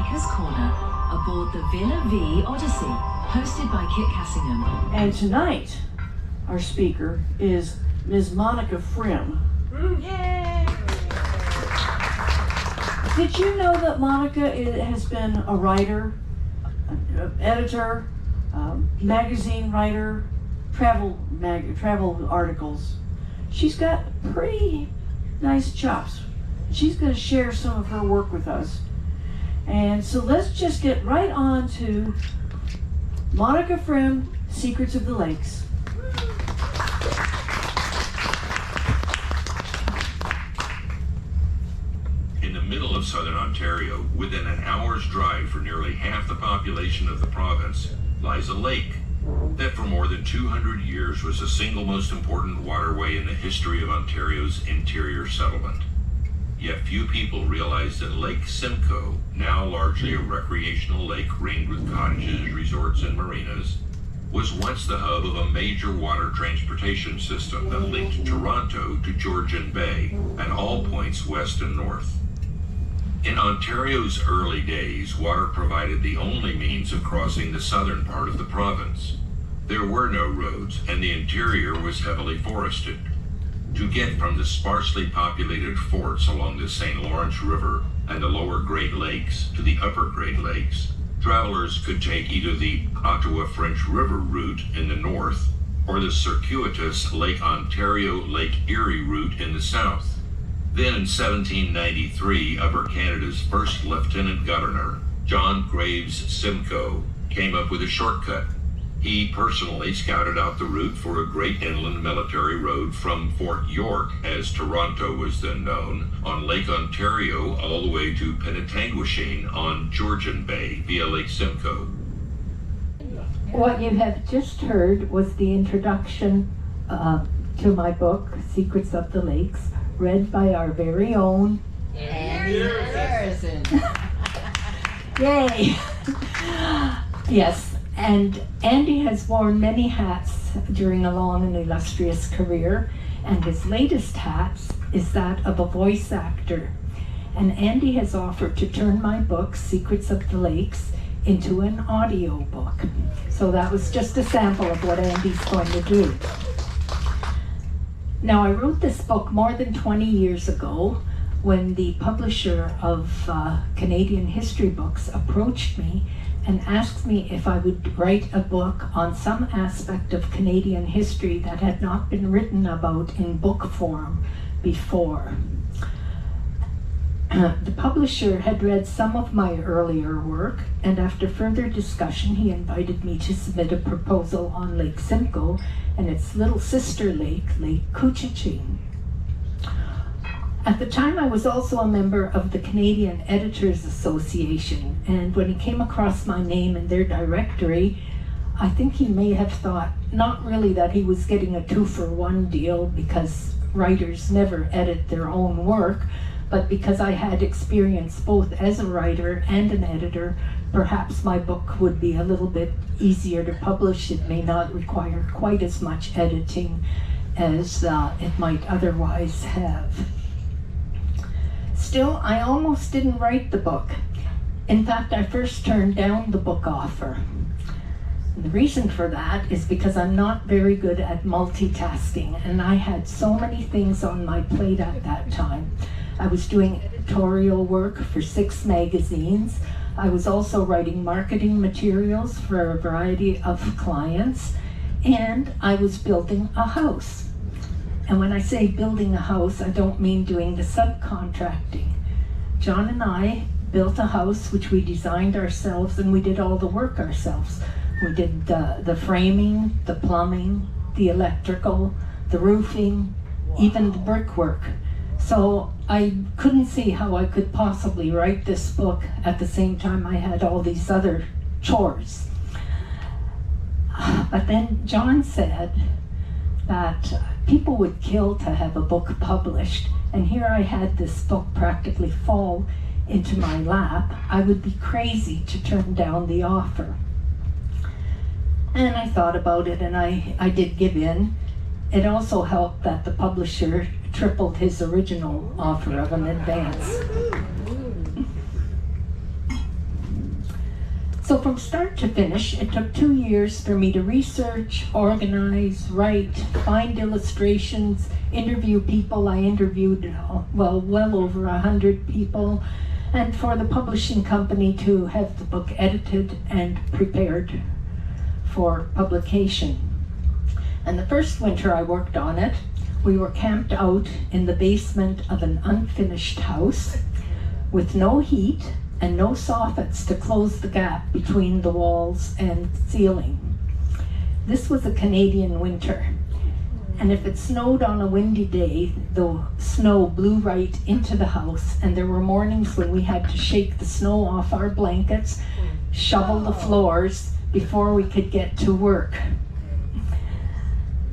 Maker's Corner aboard the Villa Vie Odyssey, hosted by Kit Cassingham. And tonight, our speaker is Ms. Monica Frim. Yay! Did you know that Monica has been a writer, an editor, magazine writer, travel articles? She's got pretty nice chops. She's going to share some of her work with us. And so let's just get right on to Monica Frim, Secrets of the Lakes. In the middle of southern Ontario, within an hour's drive for nearly half the population of the province, lies a lake that for more than 200 years was the single most important waterway in the history of Ontario's interior settlement. Yet few people realize that Lake Simcoe, now largely a recreational lake ringed with cottages, resorts, and marinas, was once the hub of a major water transportation system that linked Toronto to Georgian Bay at all points west and north. In Ontario's early days, water provided the only means of crossing the southern part of the province. There were no roads, and the interior was heavily forested. To get from the sparsely populated forts along the St. Lawrence River and the lower Great Lakes to the upper Great Lakes, travelers could take either the Ottawa-French River route in the north or the circuitous Lake Ontario-Lake Erie route in the south. Then in 1793, Upper Canada's first Lieutenant Governor, John Graves Simcoe, came up with a shortcut. He personally scouted out the route for a great inland military road from Fort York, as Toronto was then known, on Lake Ontario all the way to Penetanguishene on Georgian Bay via Lake Simcoe. What you have just heard was the introduction to my book, Secrets of the Lakes, read by our very own Andy Harrison. Yay! Yes. And Andy has worn many hats during a long and illustrious career, and his latest hat is that of a voice actor. And Andy has offered to turn my book, Secrets of the Lakes, into an audio book. So that was just a sample of what Andy's going to do. Now, I wrote this book more than 20 years ago when the publisher of Canadian history books approached me and asked me if I would write a book on some aspect of Canadian history that had not been written about in book form before. The publisher had read some of my earlier work, and after further discussion, he invited me to submit a proposal on Lake Simcoe and its little sister lake, Lake Couchiching. At the time, I was also a member of the Canadian Editors Association, and when he came across my name in their directory, I think he may have thought not really that he was getting a 2-for-1 deal because writers never edit their own work, but because I had experience both as a writer and an editor, perhaps my book would be a little bit easier to publish. It may not require quite as much editing as it might otherwise have. Still, I almost didn't write the book. In fact, I first turned down the book offer. The reason for that is because I'm not very good at multitasking, and I had so many things on my plate at that time. I was doing editorial work for 6 magazines. I was also writing marketing materials for a variety of clients, and I was building a house. And when I say building a house, I don't mean doing the subcontracting. John and I built a house which we designed ourselves, and we did all the work ourselves. We did the framing, the plumbing, the electrical, the roofing, even the brickwork. So I couldn't see how I could possibly write this book at the same time I had all these other chores. But then John said that people would kill to have a book published, and here I had this book practically fall into my lap. I would be crazy to turn down the offer. And I thought about it, and I did give in. It also helped that the publisher tripled his original offer of an advance. So from start to finish, it took 2 years for me to research, organize, write, find illustrations, interview people. I interviewed, well over 100 people, and for the publishing company to have the book edited and prepared for publication. And the first winter I worked on it, we were camped out in the basement of an unfinished house with no heat and no soffits to close the gap between the walls and ceiling. This was a Canadian winter, and if it snowed on a windy day, the snow blew right into the house, and there were mornings when we had to shake the snow off our blankets, shovel the floors before we could get to work.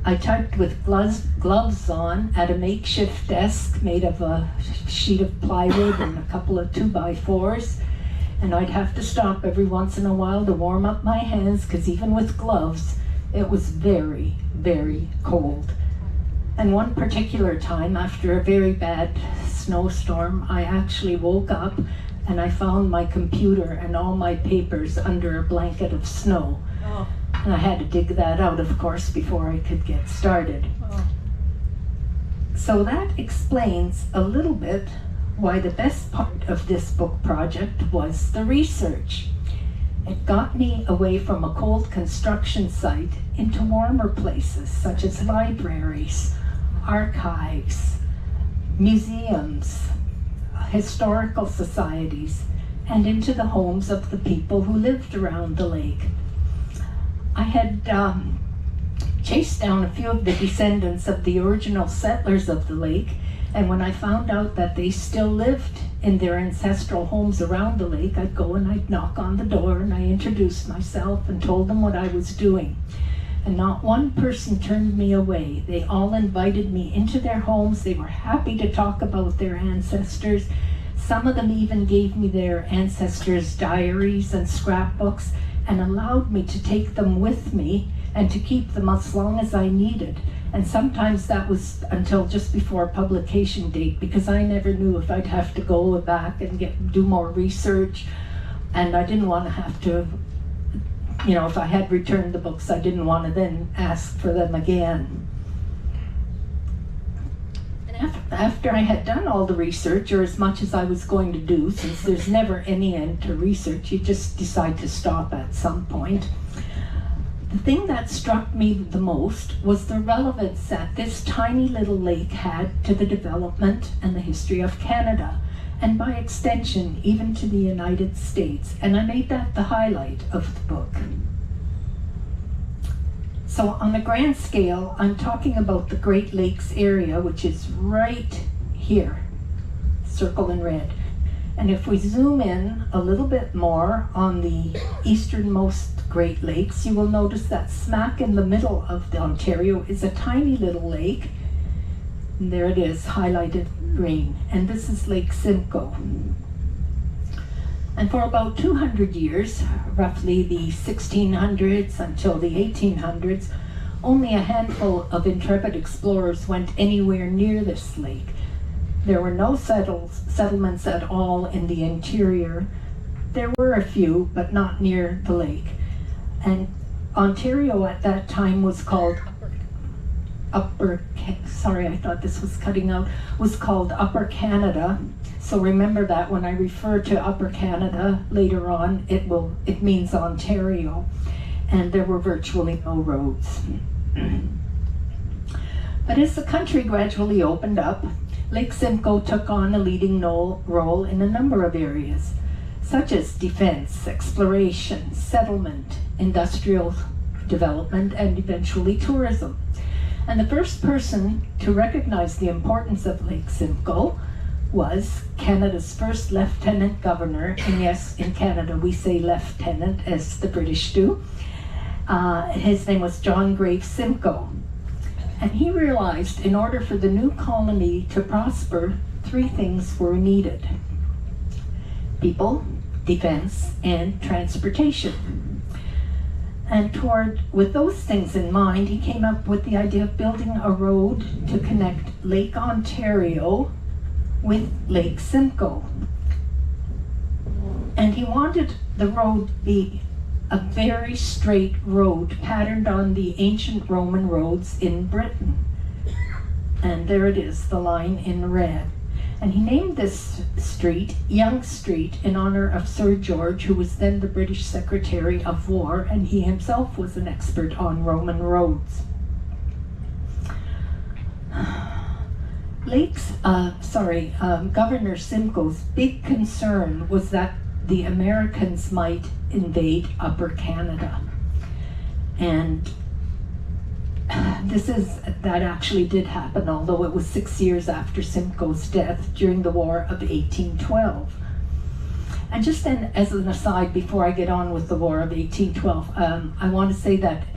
I typed with gloves on at a makeshift desk made of a sheet of plywood and a couple of 2x4s, and I'd have to stop every once in a while to warm up my hands, because even with gloves, it was very, very cold. And one particular time, after a very bad snowstorm, I actually woke up and I found my computer and all my papers under a blanket of snow. Oh. And I had to dig that out, of course, before I could get started. Oh. So that explains a little bit why the best part of this book project was the research. It got me away from a cold construction site into warmer places such as libraries, archives, museums, historical societies, and into the homes of the people who lived around the lake. I had chased down a few of the descendants of the original settlers of the lake, and when I found out that they still lived in their ancestral homes around the lake, I'd go and I'd knock on the door and I introduced myself and told them what I was doing. And not one person turned me away. They all invited me into their homes. They were happy to talk about their ancestors. Some of them even gave me their ancestors' diaries and scrapbooks and allowed me to take them with me and to keep them as long as I needed. And sometimes that was until just before publication date, because I never knew if I'd have to go back and do more research, and I didn't want to have to, if I had returned the books, I didn't want to then ask for them again. And after I had done all the research, or as much as I was going to do, since there's never any end to research, you just decide to stop at some point. The thing that struck me the most was the relevance that this tiny little lake had to the development and the history of Canada, and by extension, even to the United States. And I made that the highlight of the book. So on a grand scale, I'm talking about the Great Lakes area, which is right here, circled in red. And if we zoom in a little bit more on the easternmost Great Lakes, you will notice that smack in the middle of the Ontario is a tiny little lake. And there it is, highlighted green. And this is Lake Simcoe. And for about 200 years, roughly the 1600s until the 1800s, only a handful of intrepid explorers went anywhere near this lake. There were no settlements at all in the interior. There were a few, but not near the lake. And Ontario at that time was called Upper Canada. So remember that when I refer to Upper Canada later on, it means Ontario. And there were virtually no roads. But as the country gradually opened up, Lake Simcoe took on a leading role in a number of areas, such as defense, exploration, settlement, industrial development, and eventually tourism. And the first person to recognize the importance of Lake Simcoe was Canada's first lieutenant governor, and yes, in Canada we say lieutenant as the British do. His name was John Graves Simcoe. And he realized in order for the new colony to prosper, 3 things were needed: people, defense, and transportation. And with those things in mind, he came up with the idea of building a road to connect Lake Ontario with Lake Simcoe. And he wanted the road to be a very straight road patterned on the ancient Roman roads in Britain. And there it is, the line in red. And he named this street Young Street in honor of Sir George, who was then the British Secretary of War, and he himself was an expert on Roman roads. Governor Simcoe's big concern was that the Americans might invade Upper Canada. And that actually did happen, although it was 6 years after Simcoe's death during the War of 1812. And just then, as an aside, before I get on with the War of 1812, I want to say that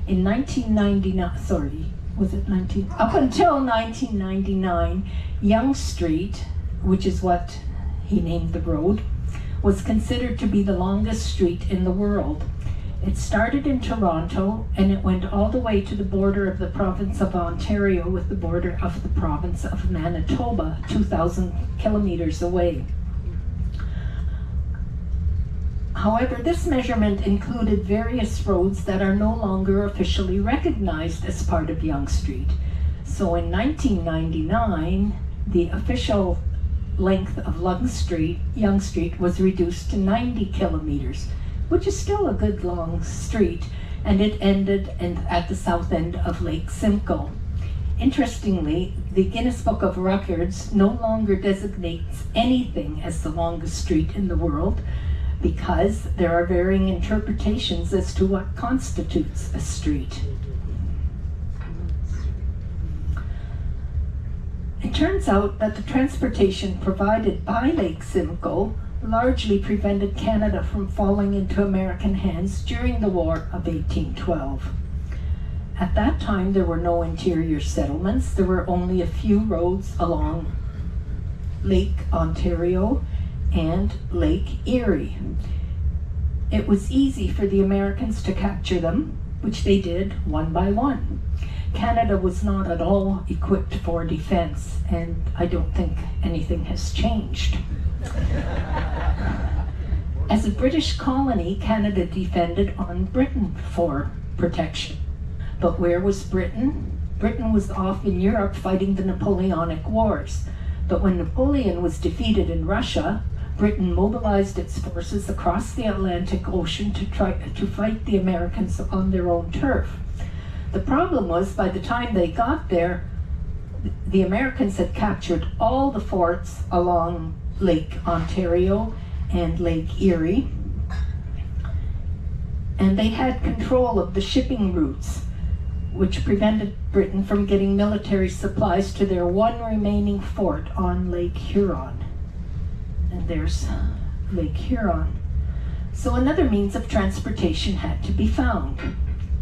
in 1999, up until 1999, Yonge Street, which is what he named the road, was considered to be the longest street in the world. It started in Toronto and it went all the way to the border of the province of Ontario with the border of the province of Manitoba, 2,000 kilometers away. However, this measurement included various roads that are no longer officially recognized as part of Yonge Street. So in 1999, the official length of Yonge Street was reduced to 90 kilometers, which is still a good long street, and it ended at the south end of Lake Simcoe. Interestingly, the Guinness Book of Records no longer designates anything as the longest street in the world, because there are varying interpretations as to what constitutes a street. It turns out that the transportation provided by Lake Simcoe largely prevented Canada from falling into American hands during the War of 1812. At that time, there were no interior settlements. There were only a few roads along Lake Ontario and Lake Erie. It was easy for the Americans to capture them, which they did one by one. Canada was not at all equipped for defense, and I don't think anything has changed. As a British colony, Canada depended on Britain for protection. But where was Britain? Britain was off in Europe fighting the Napoleonic Wars. But when Napoleon was defeated in Russia, Britain mobilized its forces across the Atlantic Ocean to fight the Americans on their own turf. The problem was, by the time they got there, the Americans had captured all the forts along Lake Ontario and Lake Erie, and they had control of the shipping routes, which prevented Britain from getting military supplies to their one remaining fort on Lake Huron. And there's Lake Huron. So another means of transportation had to be found.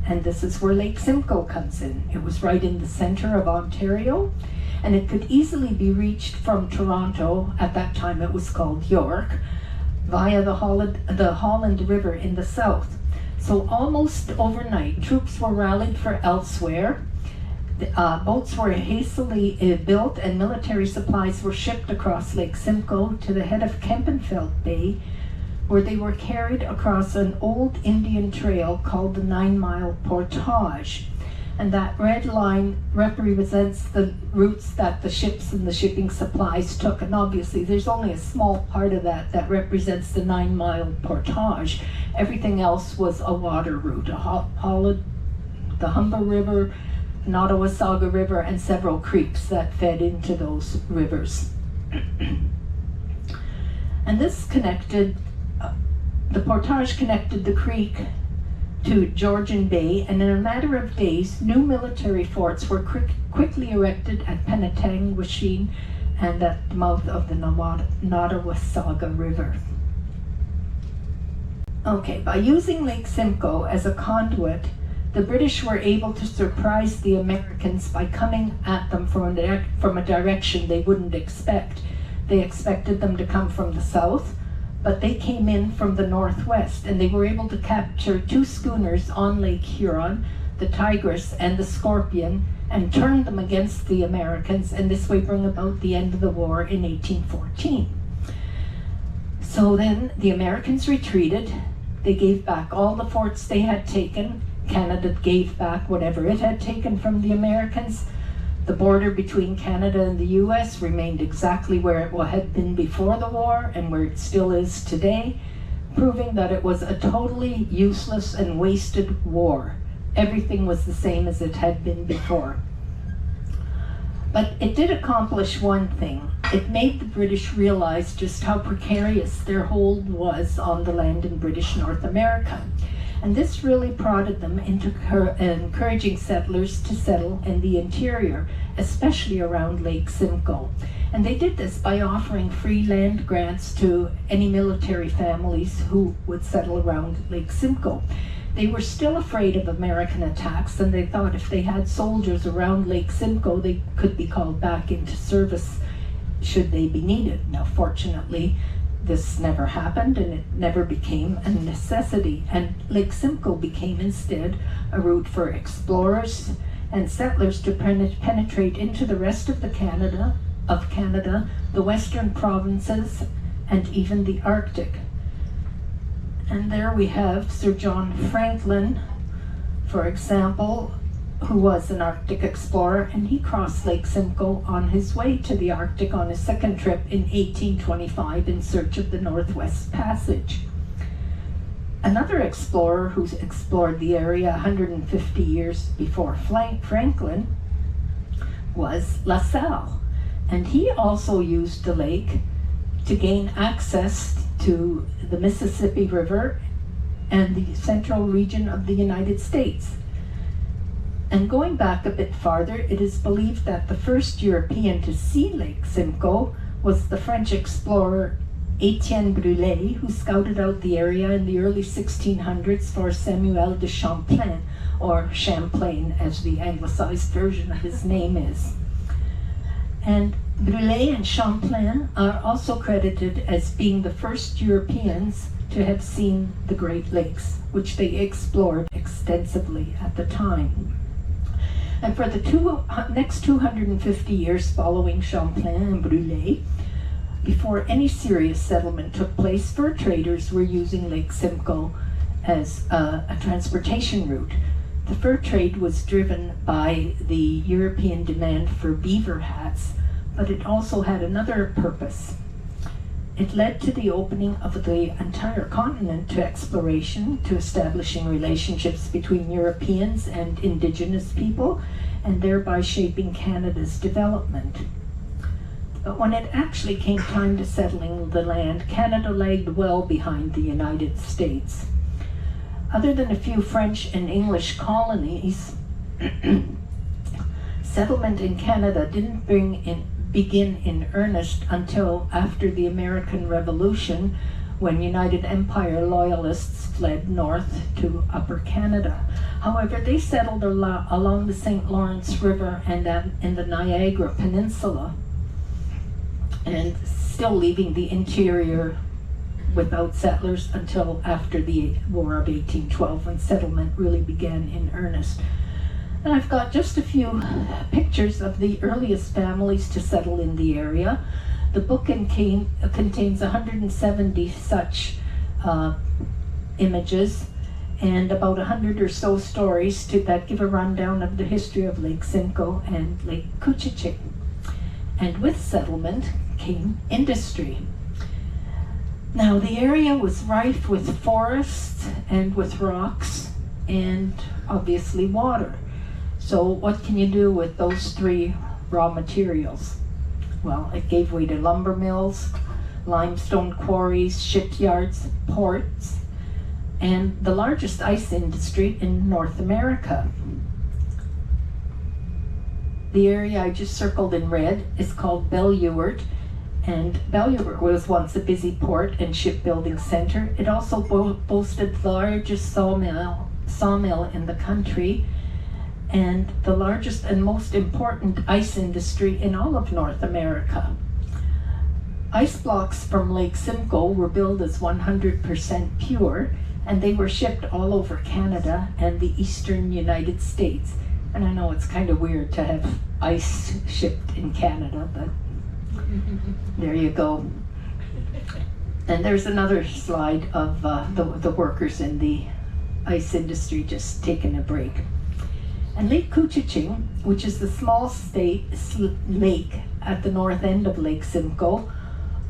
And this is where Lake Simcoe comes in. It was right in the center of Ontario, and it could easily be reached from Toronto, at that time it was called York, via the Holland River in the south. So almost overnight, troops were rallied for elsewhere. Boats were hastily built and military supplies were shipped across Lake Simcoe to the head of Kempenfelt Bay, where they were carried across an old Indian trail called the 9-Mile Portage. And that red line represents the routes that the ships and the shipping supplies took. And obviously there's only a small part of that represents the 9-Mile Portage. Everything else was a water route, the Humber River, Nottawasaga River, and several creeks that fed into those rivers. And this connected, the portage connected the creek to Georgian Bay, and in a matter of days, new military forts were quickly erected at Penetangwisheen and at the mouth of the Nottawasaga River. Okay, by using Lake Simcoe as a conduit, the British were able to surprise the Americans by coming at them from a direction they wouldn't expect. They expected them to come from the south, but they came in from the northwest, and they were able to capture 2 schooners on Lake Huron, the Tigress and the Scorpion, and turn them against the Americans, and this way bring about the end of the war in 1814. So then the Americans retreated. They gave back all the forts they had taken. Canada gave back whatever it had taken from the Americans. The border between Canada and the US remained exactly where it had been before the war and where it still is today, proving that it was a totally useless and wasted war. Everything was the same as it had been before. But it did accomplish one thing. It made the British realize just how precarious their hold was on the land in British North America. And this really prodded them into encouraging settlers to settle in the interior, especially around Lake Simcoe. And they did this by offering free land grants to any military families who would settle around Lake Simcoe. They were still afraid of American attacks, and they thought if they had soldiers around Lake Simcoe, they could be called back into service should they be needed. Now, fortunately, this never happened, and it never became a necessity. And Lake Simcoe became instead a route for explorers and settlers to penetrate into the rest of Canada, the western provinces, and even the Arctic. And there we have Sir John Franklin, for example, who was an Arctic explorer, and he crossed Lake Simcoe on his way to the Arctic on his second trip in 1825 in search of the Northwest Passage. Another explorer who explored the area 150 years before Franklin was La Salle, and he also used the lake to gain access to the Mississippi River and the central region of the United States. And going back a bit farther, it is believed that the first European to see Lake Simcoe was the French explorer Étienne Brulé, who scouted out the area in the early 1600s for Samuel de Champlain, or Champlain as the anglicized version of his name is. And Brulé and Champlain are also credited as being the first Europeans to have seen the Great Lakes, which they explored extensively at the time. And for the next 250 years following Champlain and Brulé, before any serious settlement took place, fur traders were using Lake Simcoe as a transportation route. The fur trade was driven by the European demand for beaver hats, but it also had another purpose. It led to the opening of the entire continent to exploration, to establishing relationships between Europeans and Indigenous people, and thereby shaping Canada's development. But when it actually came time to settling the land, Canada lagged well behind the United States. Other than a few French and English colonies, settlement in Canada didn't begin in earnest until after the American Revolution, when United Empire Loyalists fled north to Upper Canada. However, they settled along the St. Lawrence River and in the Niagara Peninsula, and still leaving the interior without settlers until after the War of 1812, when settlement really began in earnest. And I've got just a few pictures of the earliest families to settle in the area. The book contains 170 such images and about 100 or so stories that give a rundown of the history of Lake Simcoe and Lake Couchiching. And with settlement came industry. Now, the area was rife with forests and with rocks and obviously water. So what can you do with those three raw materials? Well, it gave way to lumber mills, limestone quarries, shipyards, ports, and the largest ice industry in North America. The area I just circled in red is called Bellewaerde, and Bellewaerde was once a busy port and shipbuilding center. It also boasted the largest sawmill in the country, and the largest and most important ice industry in all of North America. Ice blocks from Lake Simcoe were billed as 100% pure, and they were shipped all over Canada and the eastern United States. And I know it's kind of weird to have ice shipped in Canada, but there you go. And there's another slide of the workers in the ice industry just taking a break. And Lake Couchiching, which is the small lake at the north end of Lake Simcoe,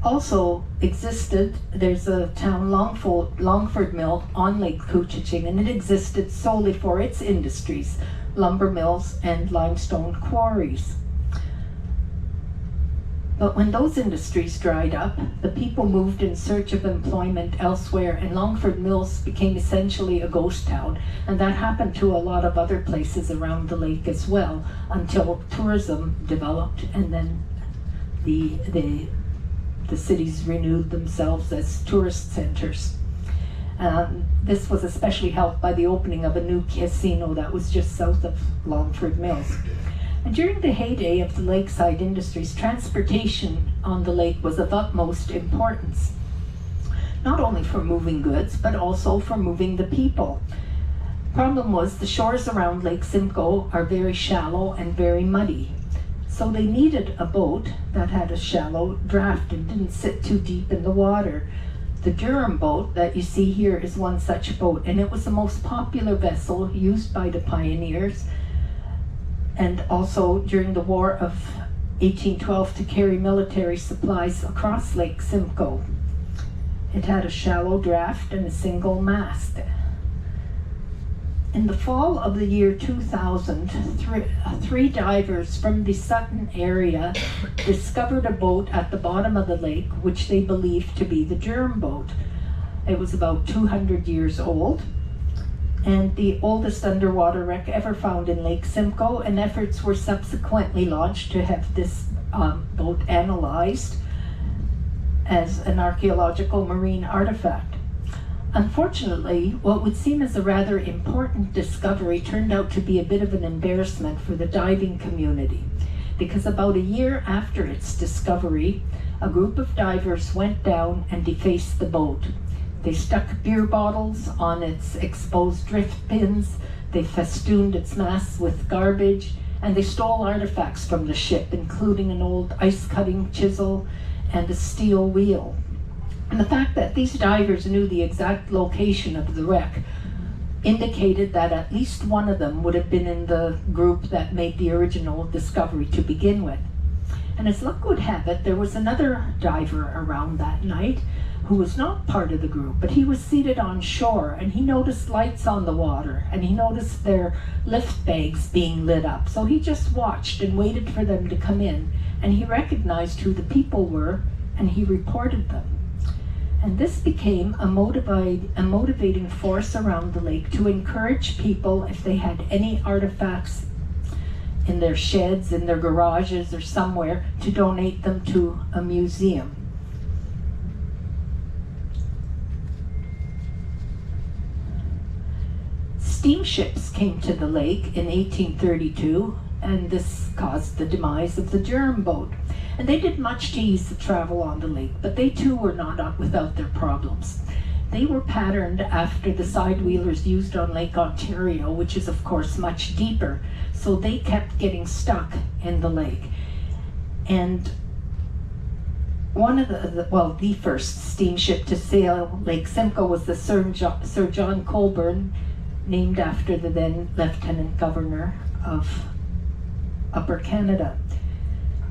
also existed. There's a town, Longford Mill, on Lake Couchiching, and it existed solely for its industries, lumber mills and limestone quarries. But when those industries dried up, the people moved in search of employment elsewhere, and Longford Mills became essentially a ghost town. And that happened to a lot of other places around the lake as well, until tourism developed, and then the cities renewed themselves as tourist centers. This was especially helped by the opening of a new casino that was just south of Longford Mills. And during the heyday of the lakeside industries, transportation on the lake was of utmost importance, not only for moving goods, but also for moving the people. Problem was, the shores around Lake Simcoe are very shallow and very muddy. So they needed a boat that had a shallow draft and didn't sit too deep in the water. The Durham boat that you see here is one such boat, and it was the most popular vessel used by the pioneers, and also during the War of 1812 to carry military supplies across Lake Simcoe. It had a shallow draft and a single mast. In the fall of the year 2000, three divers from the Sutton area discovered a boat at the bottom of the lake, which they believed to be the Durham boat. It was about 200 years old, and the oldest underwater wreck ever found in Lake Simcoe, and efforts were subsequently launched to have this boat analyzed as an archaeological marine artifact. Unfortunately, what would seem as a rather important discovery turned out to be a bit of an embarrassment for the diving community, because about a year after its discovery, a group of divers went down and defaced the boat. They stuck beer bottles on its exposed drift pins, they festooned its masts with garbage, and they stole artifacts from the ship, including an old ice-cutting chisel and a steel wheel. And the fact that these divers knew the exact location of the wreck indicated that at least one of them would have been in the group that made the original discovery to begin with. And as luck would have it, there was another diver around that night who was not part of the group, but he was seated on shore, and he noticed lights on the water, and he noticed their lift bags being lit up. So he just watched and waited for them to come in, and he recognized who the people were, and he reported them. And this became a motivating force around the lake to encourage people, if they had any artifacts in their sheds, in their garages, or somewhere, to donate them to a museum. Steamships came to the lake in 1832, and this caused the demise of the Durham boat. And they did much to ease the travel on the lake, but they too were not without their problems. They were patterned after the sidewheelers used on Lake Ontario, which is of course much deeper, so they kept getting stuck in the lake. And one of the first steamship to sail Lake Simcoe was the Sir John Colborne, named after the then Lieutenant Governor of Upper Canada.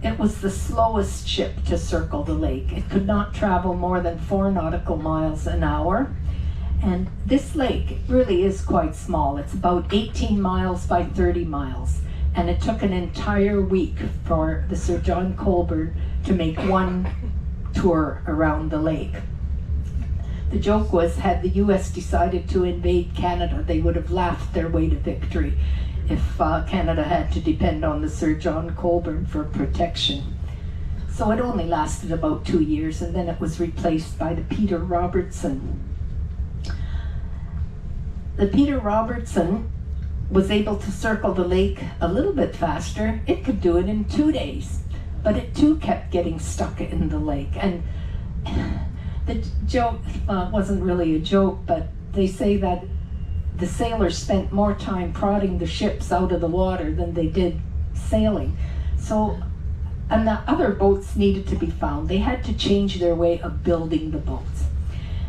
It was the slowest ship to circle the lake. It could not travel more than 4 nautical miles an hour. And this lake really is quite small. It's about 18 miles by 30 miles. And it took an entire week for the Sir John Colborne to make one tour around the lake. The joke was, had the US decided to invade Canada, they would have laughed their way to victory if Canada had to depend on the Sir John Colborne for protection. So it only lasted about 2 years, and then it was replaced by the Peter Robertson. The Peter Robertson was able to circle the lake a little bit faster. It could do it in 2 days, but it too kept getting stuck in the lake. And the joke wasn't really a joke, but they say that the sailors spent more time prodding the ships out of the water than they did sailing. So, and the other boats needed to be found. They had to change their way of building the boats.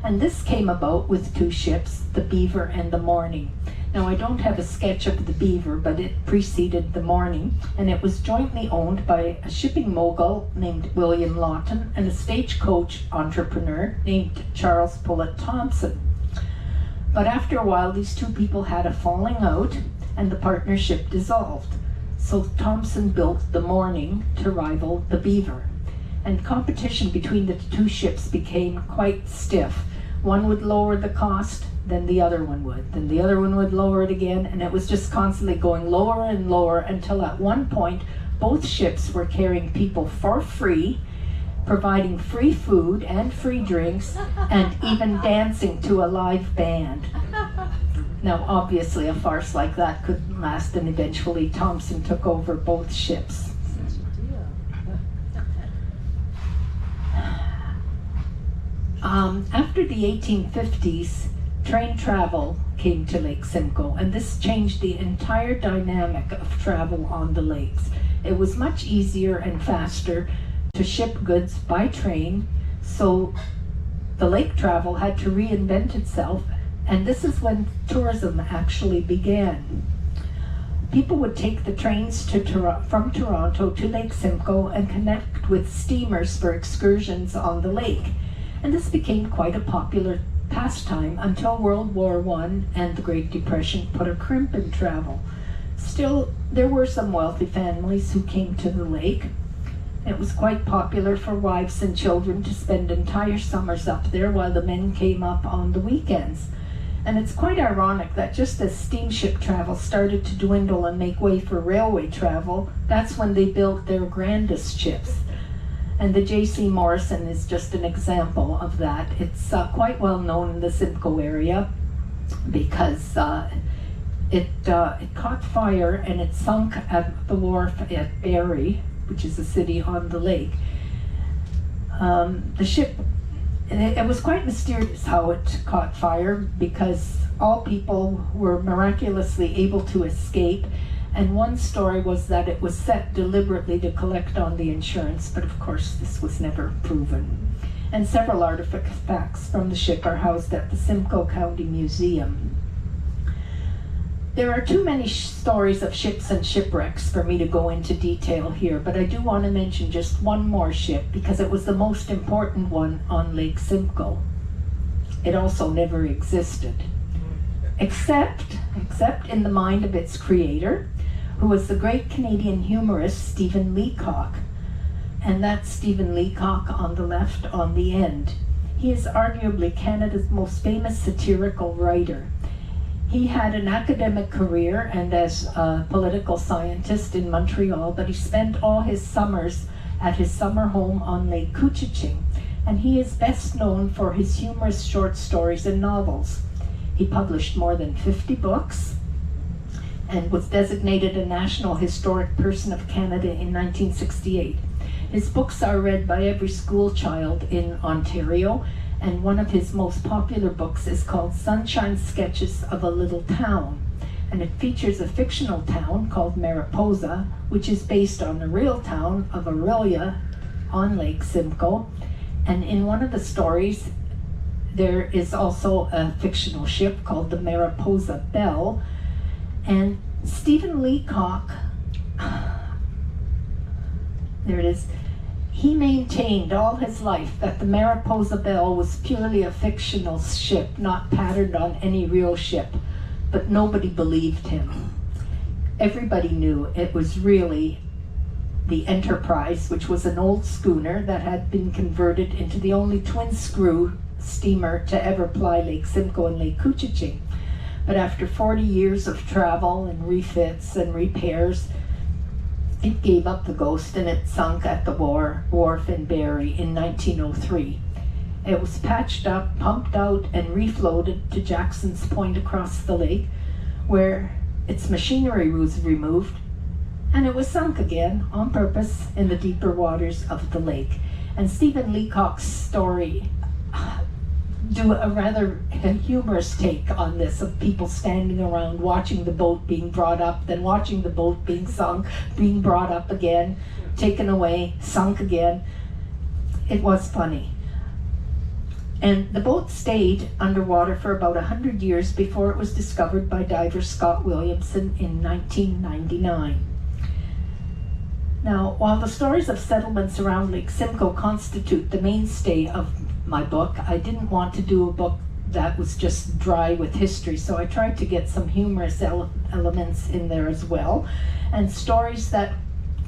And this came about with two ships, the Beaver and the Morning. Now, I don't have a sketch of the Beaver, but it preceded the Morning, and it was jointly owned by a shipping mogul named William Lawton and a stagecoach entrepreneur named Charles Pullett Thompson. But after a while, these two people had a falling out, and the partnership dissolved. So Thompson built the Morning to rival the Beaver. And competition between the two ships became quite stiff. One would lower the cost, then the other one would. Then the other one would lower it again, and it was just constantly going lower and lower until at one point, both ships were carrying people for free, providing free food and free drinks, and even dancing to a live band. Now, obviously, a farce like that couldn't last, and eventually Thompson took over both ships. After the 1850s, train travel came to Lake Simcoe, and this changed the entire dynamic of travel on the lakes. It was much easier and faster to ship goods by train, so the lake travel had to reinvent itself, and this is when tourism actually began. People would take the trains from Toronto to Lake Simcoe and connect with steamers for excursions on the lake. And this became quite a popular pastime until World War I and the Great Depression put a crimp in travel. Still, there were some wealthy families who came to the lake. It was quite popular for wives and children to spend entire summers up there while the men came up on the weekends. And it's quite ironic that just as steamship travel started to dwindle and make way for railway travel, that's when they built their grandest ships. And the J.C. Morrison is just an example of that. It's quite well known in the Simcoe area because it caught fire and it sunk at the wharf at Barrie, which is a city on the lake. The ship, it was quite mysterious how it caught fire because all people were miraculously able to escape. And one story was that it was set deliberately to collect on the insurance, but of course this was never proven. And several artifacts from the ship are housed at the Simcoe County Museum. There are too many stories of ships and shipwrecks for me to go into detail here, but I do want to mention just one more ship because it was the most important one on Lake Simcoe. It also never existed, except in the mind of its creator, who was the great Canadian humorist Stephen Leacock. And that's Stephen Leacock on the left on the end. He is arguably Canada's most famous satirical writer. He had an academic career and as a political scientist in Montreal, but he spent all his summers at his summer home on Lake Couchiching. And he is best known for his humorous short stories and novels. He published more than 50 books and was designated a National Historic Person of Canada in 1968. His books are read by every school child in Ontario, and one of his most popular books is called Sunshine Sketches of a Little Town, and it features a fictional town called Mariposa, which is based on the real town of Aurelia on Lake Simcoe. And in one of the stories, there is also a fictional ship called the Mariposa Belle. And Stephen Leacock, there it is, he maintained all his life that the Mariposa Belle was purely a fictional ship, not patterned on any real ship, but nobody believed him. Everybody knew it was really the Enterprise, which was an old schooner that had been converted into the only twin-screw steamer to ever ply Lake Simcoe and Lake Couchiching. But after 40 years of travel and refits and repairs, it gave up the ghost and it sunk at the wharf in Barrie in 1903. It was patched up, pumped out, and refloated to Jackson's Point across the lake, where its machinery was removed, and it was sunk again on purpose in the deeper waters of the lake. And Stephen Leacock's story do a rather humorous take on this, of people standing around watching the boat being brought up, then watching the boat being sunk, being brought up again, taken away, sunk again. It was funny. And the boat stayed underwater for about 100 years before it was discovered by diver Scott Williamson in 1999. Now, while the stories of settlements around Lake Simcoe constitute the mainstay of my book, I didn't want to do a book that was just dry with history, so I tried to get some humorous elements in there as well, and stories that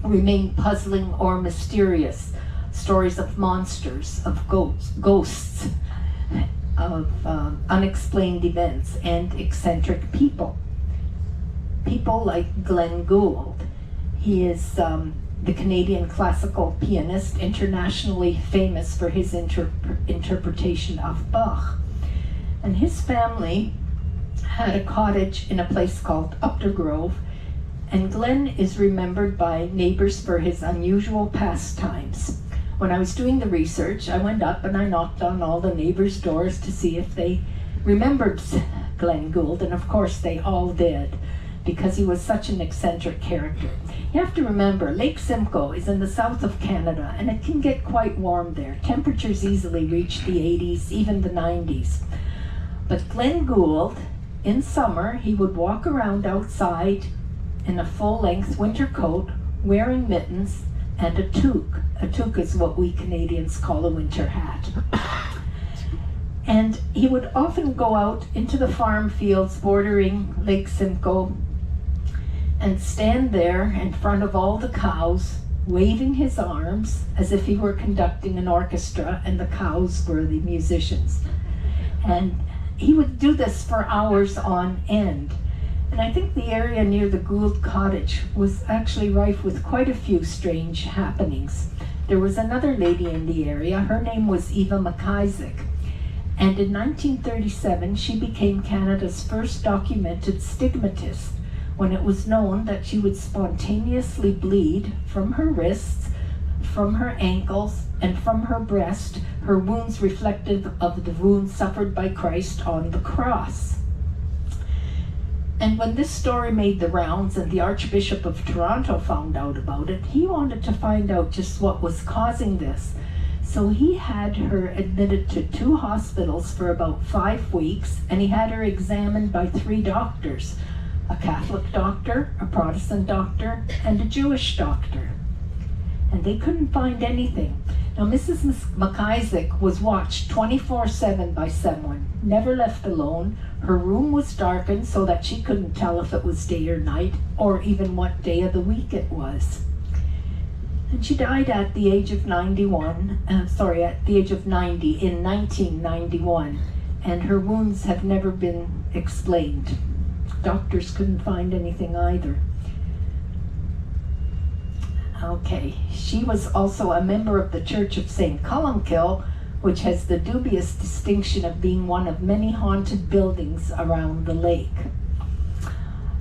remain puzzling or mysterious. Stories of monsters, of ghosts, of unexplained events, and eccentric people. People like Glenn Gould. He is the Canadian classical pianist, internationally famous for his interpretation of Bach. And his family had a cottage in a place called Updergrove, and Glenn is remembered by neighbors for his unusual pastimes. When I was doing the research, I went up and I knocked on all the neighbors' doors to see if they remembered Glenn Gould, and of course they all did, because he was such an eccentric character. You have to remember, Lake Simcoe is in the south of Canada, and it can get quite warm there. Temperatures easily reach the 80s, even the 90s. But Glenn Gould, in summer, he would walk around outside in a full-length winter coat, wearing mittens and a toque. A toque is what we Canadians call a winter hat. And he would often go out into the farm fields bordering Lake Simcoe and stand there in front of all the cows, waving his arms as if he were conducting an orchestra and the cows were the musicians. And he would do this for hours on end. And I think the area near the Gould cottage was actually rife with quite a few strange happenings. There was another lady in the area. Her name was Eva McIsaac. And in 1937, she became Canada's first documented stigmatist, when it was known that she would spontaneously bleed from her wrists, from her ankles, and from her breast, her wounds reflective of the wounds suffered by Christ on the cross. And when this story made the rounds and the Archbishop of Toronto found out about it, he wanted to find out just what was causing this. So he had her admitted to 2 hospitals for about 5 weeks, and he had her examined by 3 doctors, a Catholic doctor, a Protestant doctor, and a Jewish doctor. And they couldn't find anything. Now, Mrs. McIsaac was watched 24/7 by someone, never left alone. Her room was darkened so that she couldn't tell if it was day or night, or even what day of the week it was. And she died at the age of 90 in 1991, and her wounds have never been explained. Doctors couldn't find anything either. Okay, she was also a member of the Church of St. Columkill, which has the dubious distinction of being one of many haunted buildings around the lake.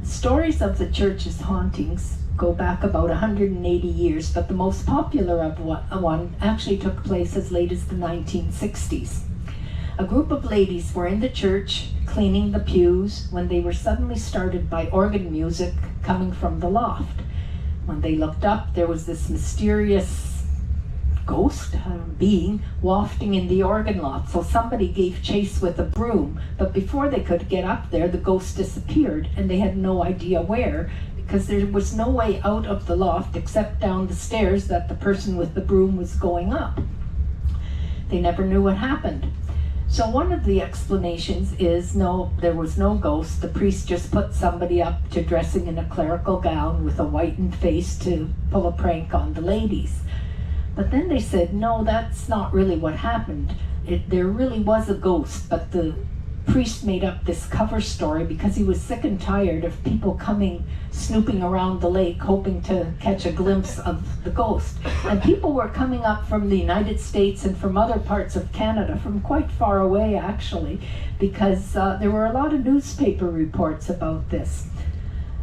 Stories of the church's hauntings go back about 180 years, but the most popular of one actually took place as late as the 1960s. A group of ladies were in the church cleaning the pews when they were suddenly startled by organ music coming from the loft. When they looked up, there was this mysterious ghost being wafting in the organ loft. So somebody gave chase with a broom, but before they could get up there, the ghost disappeared, and they had no idea where, because there was no way out of the loft except down the stairs that the person with the broom was going up. They never knew what happened. So one of the explanations is, no, there was no ghost. The priest just put somebody up to dressing in a clerical gown with a whitened face to pull a prank on the ladies. But then they said, no, that's not really what happened. There really was a ghost, but the priest made up this cover story because he was sick and tired of people coming, snooping around the lake, hoping to catch a glimpse of the ghost. And people were coming up from the United States and from other parts of Canada, from quite far away actually, because there were a lot of newspaper reports about this.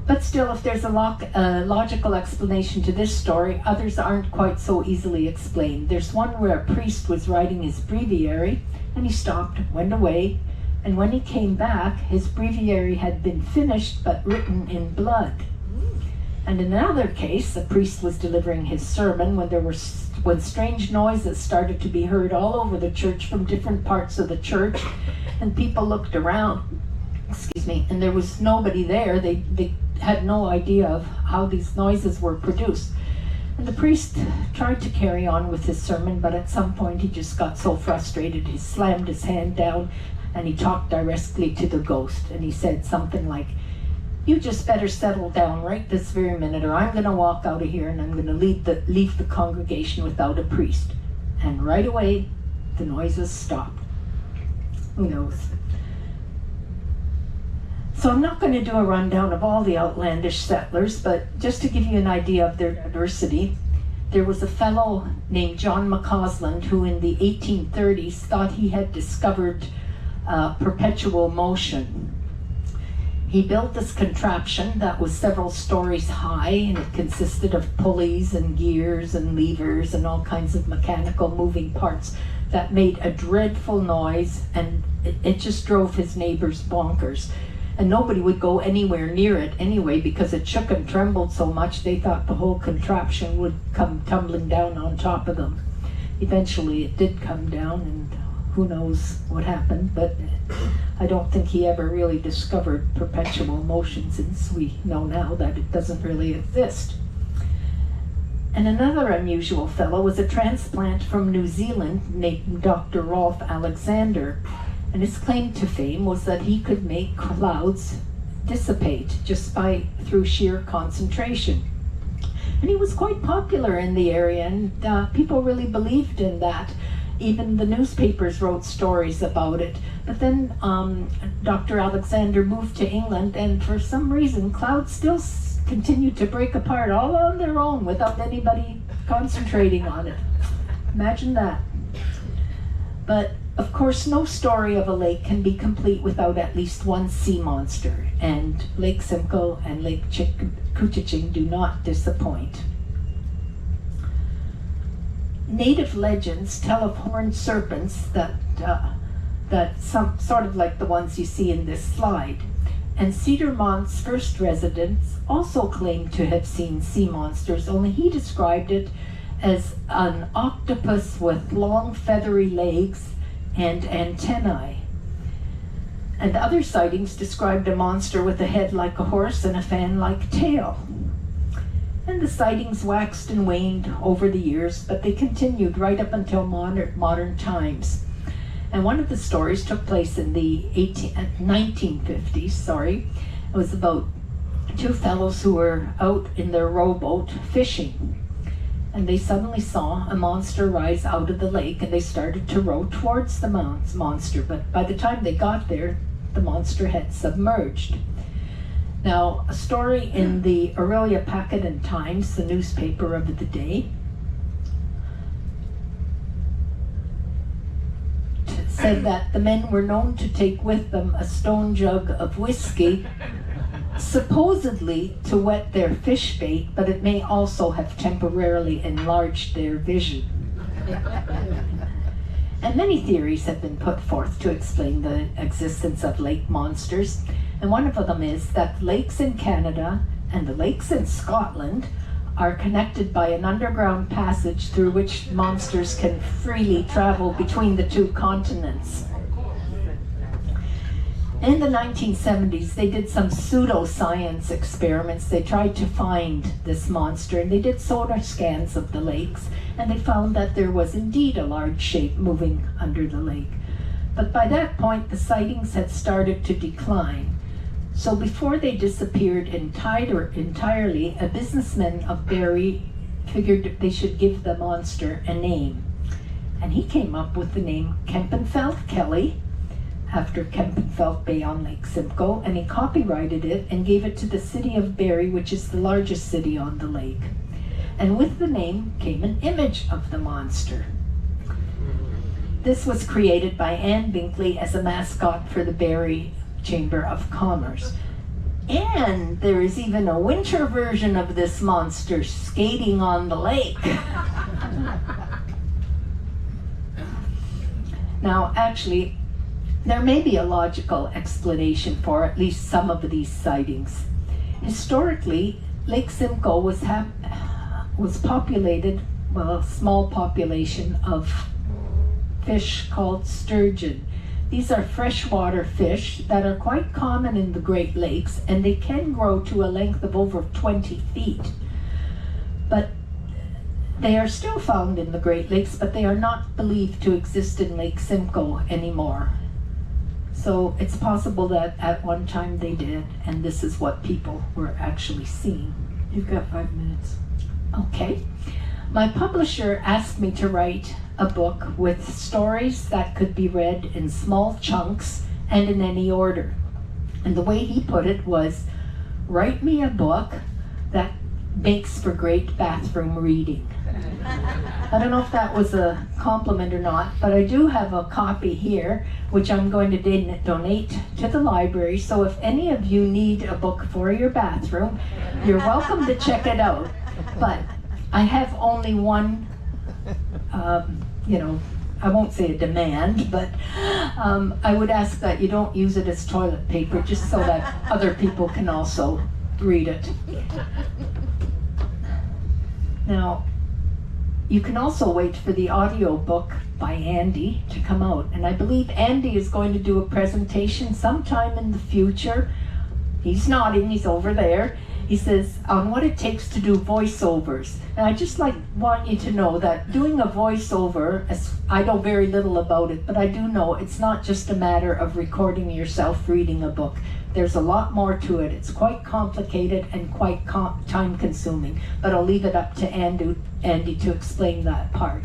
But still, if there's a logical explanation to this story, others aren't quite so easily explained. There's one where a priest was writing his breviary, and he stopped, went away, and when he came back, his breviary had been finished but written in blood. And in another case, a priest was delivering his sermon when there were when strange noises started to be heard all over the church from different parts of the church, and people looked around, and there was nobody there. They had no idea of how these noises were produced. And the priest tried to carry on with his sermon, but at some point he just got so frustrated, he slammed his hand down and he talked directly to the ghost. And he said something like, "You just better settle down right this very minute, or I'm going to walk out of here and I'm going to leave the congregation without a priest." And right away, the noises stopped. Who knows? So I'm not going to do a rundown of all the outlandish settlers, but just to give you an idea of their diversity, there was a fellow named John McCausland who in the 1830s thought he had discovered perpetual motion. He built this contraption that was several stories high, and it consisted of pulleys and gears and levers and all kinds of mechanical moving parts that made a dreadful noise, and it just drove his neighbors bonkers. And nobody would go anywhere near it anyway because it shook and trembled so much they thought the whole contraption would come tumbling down on top of them. Eventually it did come down, and who knows what happened, but I don't think he ever really discovered perpetual motion, since we know now that it doesn't really exist. And another unusual fellow was a transplant from New Zealand named Dr. Rolf Alexander. And his claim to fame was that he could make clouds dissipate just through sheer concentration. And he was quite popular in the area, and people really believed in that. Even the newspapers wrote stories about it. But then Dr. Alexander moved to England, and for some reason clouds still continued to break apart all on their own without anybody concentrating on it. Imagine that. But of course, no story of a lake can be complete without at least one sea monster, and Lake Simcoe and Lake Couchiching do not disappoint. Native legends tell of horned serpents that some sort of like the ones you see in this slide. And Cedar Mont's first residents also claimed to have seen sea monsters, only he described it as an octopus with long feathery legs and antennae. And other sightings described a monster with a head like a horse and a fan-like tail. And the sightings waxed and waned over the years, but they continued right up until modern times. And one of the stories took place in the 1950s. It was about two fellows who were out in their rowboat fishing. And they suddenly saw a monster rise out of the lake, and they started to row towards the monster. But by the time they got there, the monster had submerged. Now, a story in the Aurelia Packet and Times, the newspaper of the day, said that the men were known to take with them a stone jug of whiskey, supposedly to wet their fish bait, but it may also have temporarily enlarged their vision. And many theories have been put forth to explain the existence of lake monsters, and one of them is that lakes in Canada and the lakes in Scotland are connected by an underground passage through which monsters can freely travel between the two continents. In the 1970s, they did some pseudoscience experiments. They tried to find this monster, and they did sonar scans of the lakes, and they found that there was indeed a large shape moving under the lake. But by that point, the sightings had started to decline. So before they disappeared entirely, a businessman of Barrie figured they should give the monster a name. And he came up with the name Kempenfelt Kelly, after Kempenfelt Bay on Lake Simcoe, and he copyrighted it and gave it to the city of Barrie, which is the largest city on the lake. And with the name came an image of the monster. This was created by Anne Binkley as a mascot for the Barrie Chamber of Commerce. And there is even a winter version of this monster skating on the lake. Now, actually, there may be a logical explanation for at least some of these sightings. Historically, Lake Simcoe was populated a small population of fish called sturgeon. These are freshwater fish that are quite common in the Great Lakes, and they can grow to a length of over 20 feet. But they are still found in the Great Lakes, but they are not believed to exist in Lake Simcoe anymore. So it's possible that at one time they did, and this is what people were actually seeing. You've got 5 minutes. Okay. My publisher asked me to write a book with stories that could be read in small chunks and in any order. And the way he put it was, write me a book that makes for great bathroom reading. I don't know if that was a compliment or not, but I do have a copy here, which I'm going to donate to the library. So if any of you need a book for your bathroom, you're welcome to check it out. But I have only one, I won't say a demand, but I would ask that you don't use it as toilet paper, just so that other people can also read it. Now, you can also wait for the audio book by Andy to come out. And I believe Andy is going to do a presentation sometime in the future. He's nodding, he's over there. He says, on what it takes to do voiceovers. And I just want you to know that doing a voiceover, I know very little about it, but I do know it's not just a matter of recording yourself reading a book. There's a lot more to it. It's quite complicated and quite time consuming, but I'll leave it up to Andy to explain that part.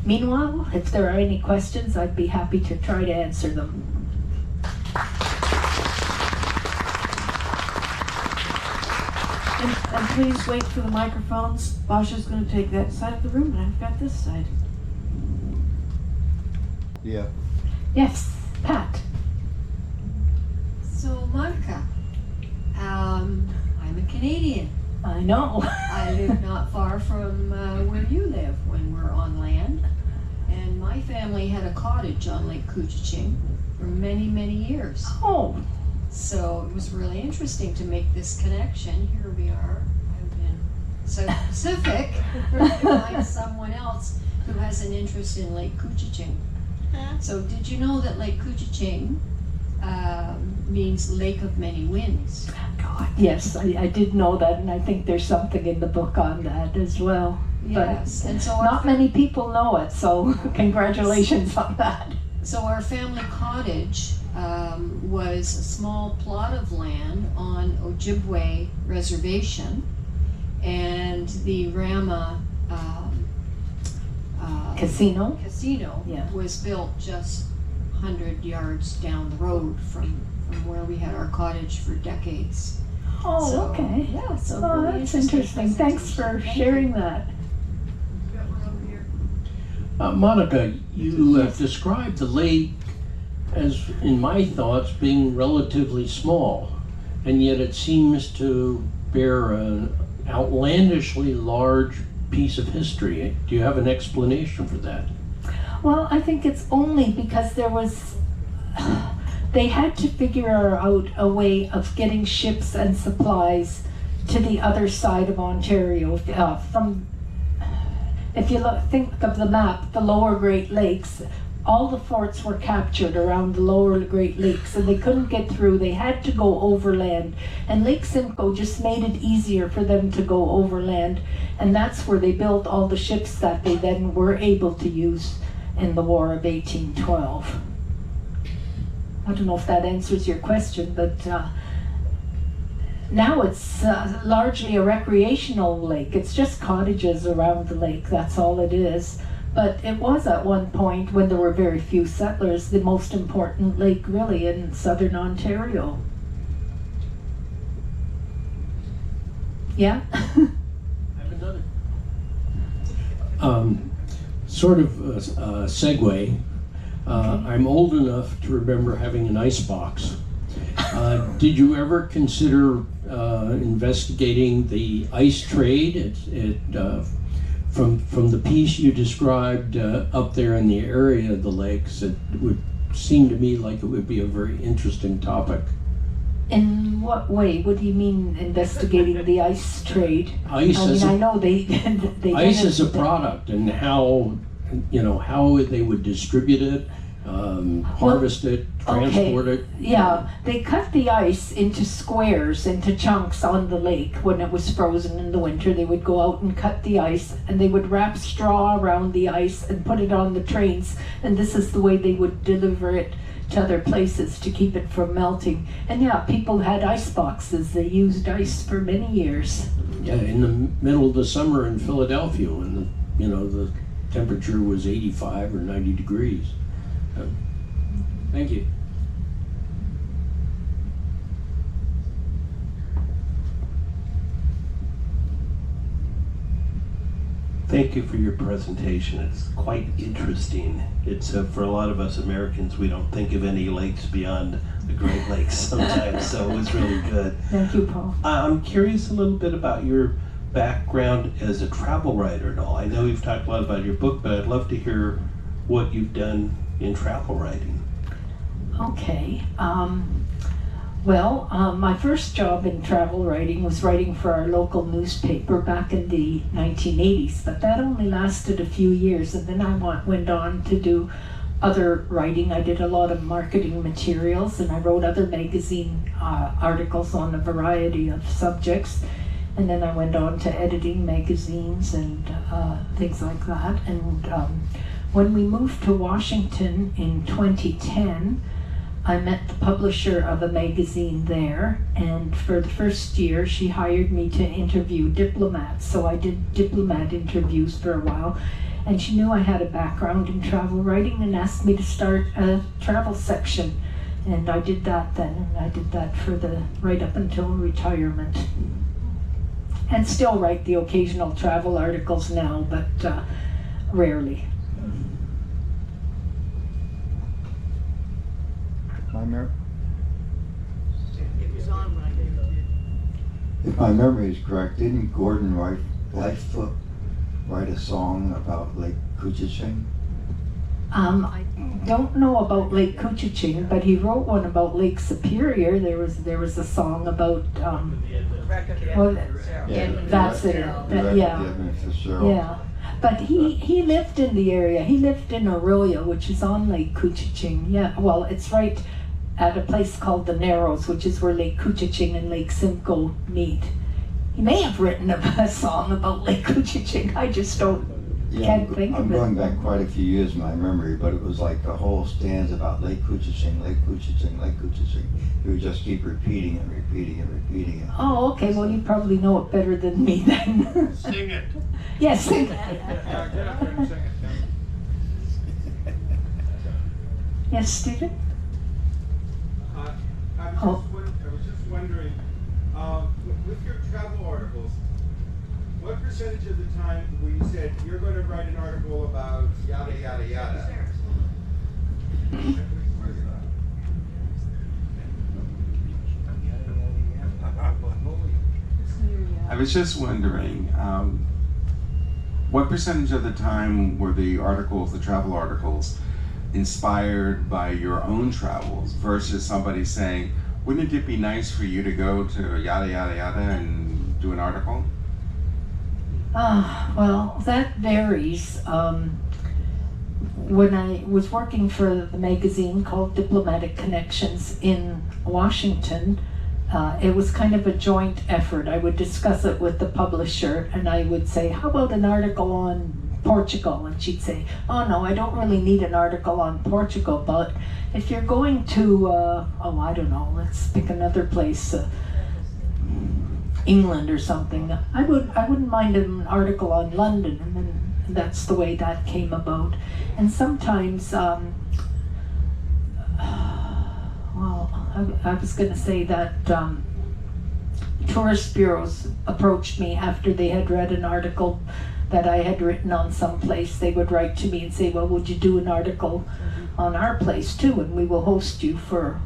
Meanwhile, if there are any questions, I'd be happy to try to answer them. And please wait for the microphones. Basha's going to take that side of the room, and I've got this side. Yeah. Yes, Pat. So, Monica, I'm a Canadian. I know. I live not far from where you live when we're on land. And my family had a cottage on Lake Couchiching for many, many years. Oh, So it was really interesting to make this connection. Here we are out in South Pacific to find someone else who has an interest in Lake Couchiching. So did you know that Lake Couchiching means Lake of Many Winds? God. Yes, I did know that, and I think there's something in the book on that as well. Yes, and so Not many people know it, so congratulations on that. So our family cottage was a small plot of land on Ojibwe Reservation, and the Rama Casino? Casino Yeah. was built just 100 yards down the road from where we had our cottage for decades. Oh, So, okay. Yeah, so Oh, really that's interesting. Thanks for presentation. Thank sharing you. that. Monica, you described the lake as, in my thoughts, being relatively small, and yet it seems to bear an outlandishly large piece of history. Do you have an explanation for that? Well, I think it's only because they had to figure out a way of getting ships and supplies to the other side of Ontario. If you think of the map, the lower Great Lakes, all the forts were captured around the lower Great Lakes, and they couldn't get through. They had to go overland, and Lake Simcoe just made it easier for them to go overland, and that's where they built all the ships that they then were able to use in the War of 1812. I don't know if that answers your question, but now it's largely a recreational lake. It's just cottages around the lake, that's all it is. But it was at one point, when there were very few settlers, the most important lake really in southern Ontario. Yeah? I have another. Sort of a segue. I'm old enough to remember having an ice box. Did you ever consider investigating the ice trade? From the piece you described up there in the area of the lakes, it would seem to me like it would be a very interesting topic. In what way? What do you mean investigating the ice trade? Ice I mean, is I a, know they ice is a did it. product, and how they would distribute it, harvest it, transport it. Yeah, they cut the ice into squares, into chunks on the lake when it was frozen in the winter. They would go out and cut the ice, and they would wrap straw around the ice and put it on the trains, and this is the way they would deliver it to other places to keep it from melting. And yeah, people had ice boxes. They used ice for many years. Yeah, in the middle of the summer in Philadelphia, when the temperature was 85 or 90 degrees. Thank you. Thank you for your presentation. It's quite interesting. It's for a lot of us Americans, we don't think of any lakes beyond the Great Lakes sometimes, so it was really good. Thank you, Paul. I'm curious a little bit about your background as a travel writer and all. I know you've talked a lot about your book, but I'd love to hear what you've done in travel writing. Okay. My first job in travel writing was writing for our local newspaper back in the 1980s, but that only lasted a few years, and then I went on to do other writing. I did a lot of marketing materials, and I wrote other magazine articles on a variety of subjects, and then I went on to editing magazines and things like that. And when we moved to Washington in 2010, I met the publisher of a magazine there, and for the first year she hired me to interview diplomats. So I did diplomat interviews for a while, and she knew I had a background in travel writing and asked me to start a travel section. And I did that then, and I did that for right up until retirement. And still write the occasional travel articles now, but rarely. If my memory is correct, didn't Gordon Lightfoot write a song about Lake Couchiching? I don't know about Lake Couchiching, but he wrote one about Lake Superior. There was a song about that's it. Yeah. But he lived in the area. He lived in Aurelia, which is on Lake Couchiching. Yeah, well, it's right at a place called the Narrows, which is where Lake Couchiching and Lake Simcoe meet. He may have written a song about Lake Couchiching. I just can't think of it. I'm going back quite a few years in my memory, but it was like a whole stanza about Lake Couchiching, Lake Couchiching, Lake Couchiching. He would just keep repeating and repeating and repeating it. Oh, okay. Well, you probably know it better than me then. Sing it. Yes, sing it. Yeah, get up there and sing it. Yes, Stephen? I was just wondering, with your travel articles, what percentage of the time where you said you're going to write an article about yada yada yada? I was just wondering, what percentage of the time were the articles, the travel articles, inspired by your own travels versus somebody saying, wouldn't it be nice for you to go to yada yada yada and do an article? Well, that varies. When I was working for the magazine called Diplomatic Connections in Washington, it was kind of a joint effort. I would discuss it with the publisher, and I would say, how about an article on Portugal? And she'd say, oh no, I don't really need an article on Portugal, but if you're going to, I don't know, let's pick another place, England or something, I wouldn't mind an article on London, and then that's the way that came about. And sometimes, I was going to say that tourist bureaus approached me after they had read an article that I had written on some place. They would write to me and say, well, would you do an article on our place too, and we will host you for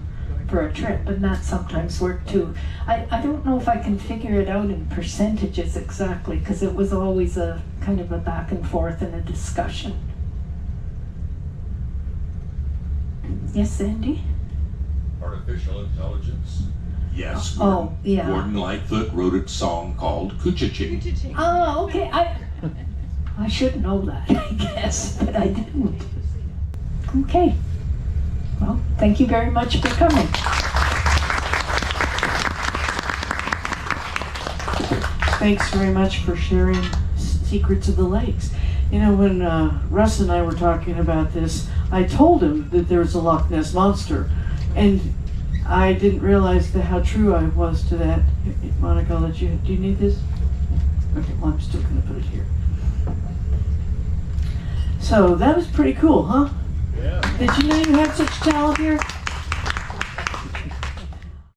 a trip. And that sometimes worked too. I don't know if I can figure it out in percentages exactly, because it was always a kind of a back and forth and a discussion. Yes, Sandy? Artificial intelligence Yes. Oh, yeah. Gordon Lightfoot wrote a song called Couchiching. Oh, okay. I should know that, I guess, but I didn't. Okay. Well, thank you very much for coming. Thanks very much for sharing Secrets of the Lakes. You know, when Russ and I were talking about this, I told him that there was a Loch Ness Monster, and I didn't realize how true I was to that. Monica, I'll let you. Do you need this? Okay, well, I'm still going to put it here. So that was pretty cool, huh? Yeah. Did you know you had such talent here?